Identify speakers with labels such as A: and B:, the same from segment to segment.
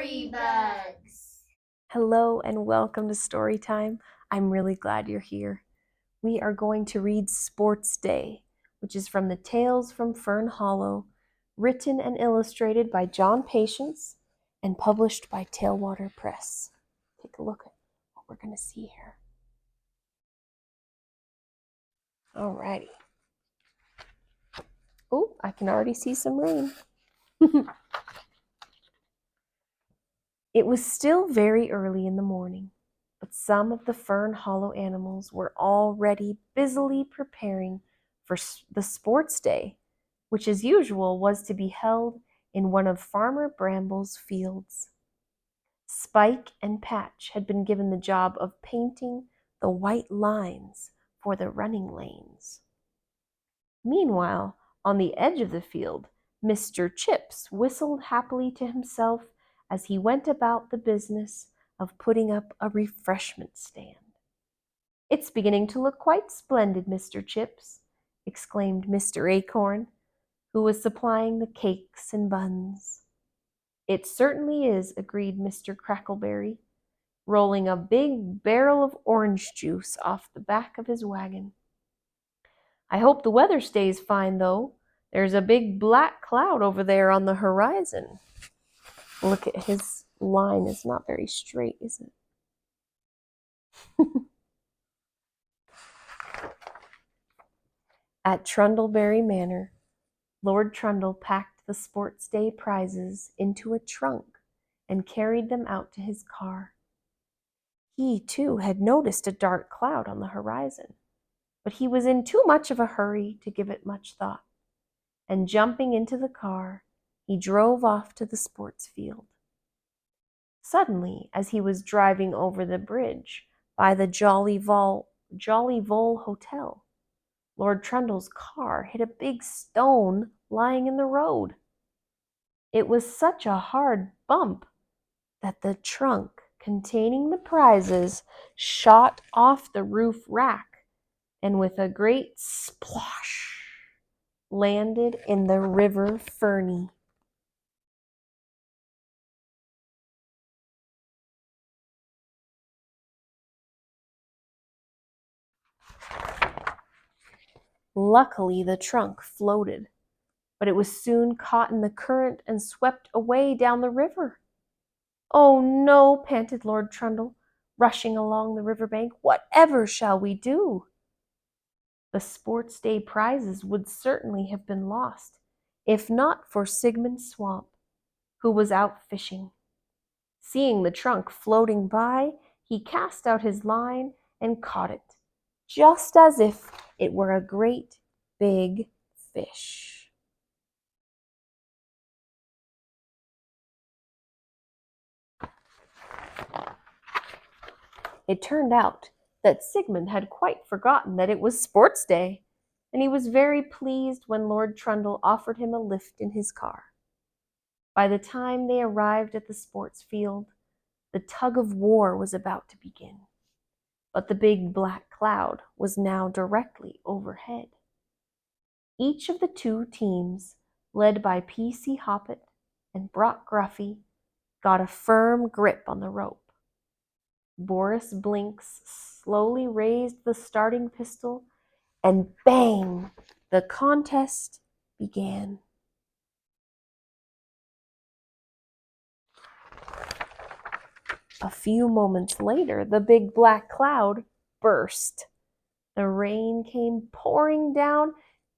A: Story Bugs!
B: Hello and welcome to Story Time. I'm really glad you're here. We are going to read Sports Day, which is from the Tales from Fern Hollow, written and illustrated by John Patience and published by Tailwater Press. Take a look at what we're going to see here. Alrighty. Oh, I can already see some rain. It was still very early in the morning, but some of the Fern Hollow animals were already busily preparing for the sports day, which as usual was to be held in one of Farmer Bramble's fields. Spike and Patch had been given the job of painting the white lines for the running lanes. Meanwhile, on the edge of the field, Mr. Chips whistled happily to himself as he went about the business of putting up a refreshment stand. "It's beginning to look quite splendid, Mr. Chips," exclaimed Mr. Acorn, who was supplying the cakes and buns. "It certainly is," agreed Mr. Crackleberry, rolling a big barrel of orange juice off the back of his wagon. "I hope the weather stays fine, though. There's a big black cloud over there on the horizon." Look at his line. It's not very straight, is it? At Trundleberry Manor, Lord Trundle packed the sports day prizes into a trunk and carried them out to his car. He, too, had noticed a dark cloud on the horizon, but he was in too much of a hurry to give it much thought, and jumping into the car, he drove off to the sports field. Suddenly, as he was driving over the bridge by the Jolly Vole Hotel, Lord Trundle's car hit a big stone lying in the road. It was such a hard bump that the trunk containing the prizes shot off the roof rack and with a great splosh landed in the River Ferny. Luckily, the trunk floated, but it was soon caught in the current and swept away down the river. "Oh no," panted Lord Trundle, rushing along the river bank. "Whatever shall we do?" The sports day prizes would certainly have been lost, if not for Sigmund Swamp, who was out fishing. Seeing the trunk floating by, he cast out his line and caught it, just as if it were a great big fish. It turned out that Sigmund had quite forgotten that it was sports day, and he was very pleased when Lord Trundle offered him a lift in his car. By the time they arrived at the sports field, the tug of war was about to begin, but the big black cloud was now directly overhead. Each of the two teams, led by P.C. Hoppet and Brock Gruffy, got a firm grip on the rope. Boris Blinks slowly raised the starting pistol, and bang! The contest began. A few moments later, the big black cloud burst. The rain came pouring down,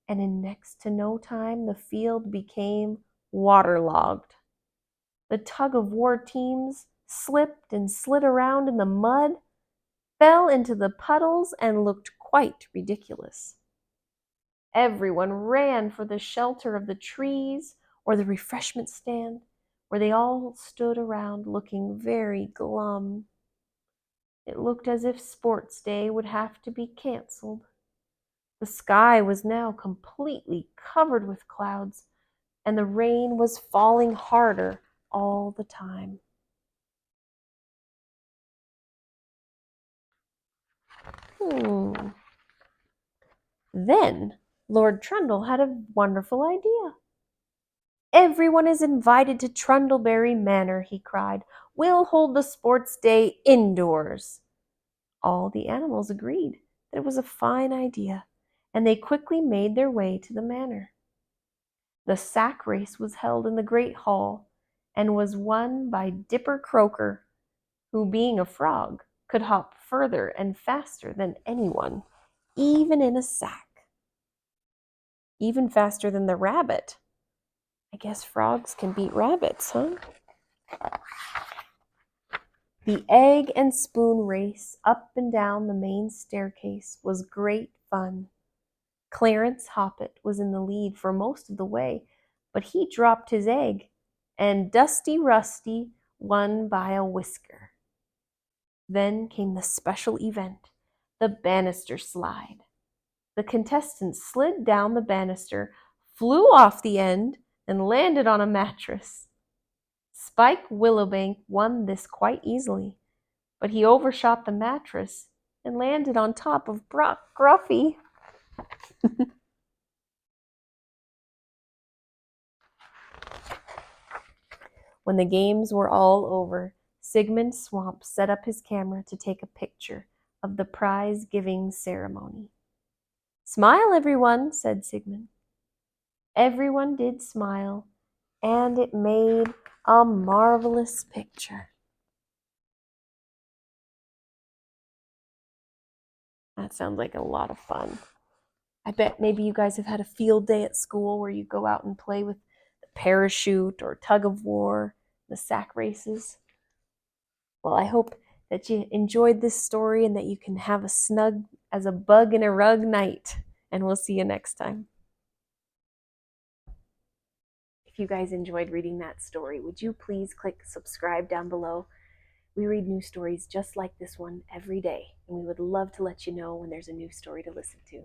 B: and in next to no time, the field became waterlogged. The tug-of-war teams slipped and slid around in the mud, fell into the puddles, and looked quite ridiculous. Everyone ran for the shelter of the trees or the refreshment stand, where they all stood around looking very glum. It looked as if sports day would have to be canceled. The sky was now completely covered with clouds, and the rain was falling harder all the time. Then Lord Trundle had a wonderful idea. Everyone is invited to Trundleberry Manor, he cried. We'll hold the sports day indoors. All the animals agreed that it was a fine idea, and they quickly made their way to the manor. The sack race was held in the great hall, and was won by Dipper Croaker, who, being a frog, could hop further and faster than anyone, even in a sack. Even faster than the rabbit. I guess frogs can beat rabbits, huh? The egg and spoon race up and down the main staircase was great fun. Clarence Hoppet was in the lead for most of the way, but he dropped his egg, and Dusty Rusty won by a whisker. Then came the special event, the banister slide. The contestants slid down the banister, flew off the end, and landed on a mattress. Spike Willowbank won this quite easily, but he overshot the mattress and landed on top of Brock Gruffy. When the games were all over, Sigmund Swamp set up his camera to take a picture of the prize-giving ceremony. Smile, everyone, said Sigmund. Everyone did smile, and it made a marvelous picture. That sounds like a lot of fun. I bet maybe you guys have had a field day at school where you go out and play with the parachute or tug of war, the sack races. Well, I hope that you enjoyed this story and that you can have a snug as a bug in a rug night. And we'll see you next time. If you guys enjoyed reading that story, would you please click subscribe down below? We read new stories just like this one every day, and we would love to let you know when there's a new story to listen to.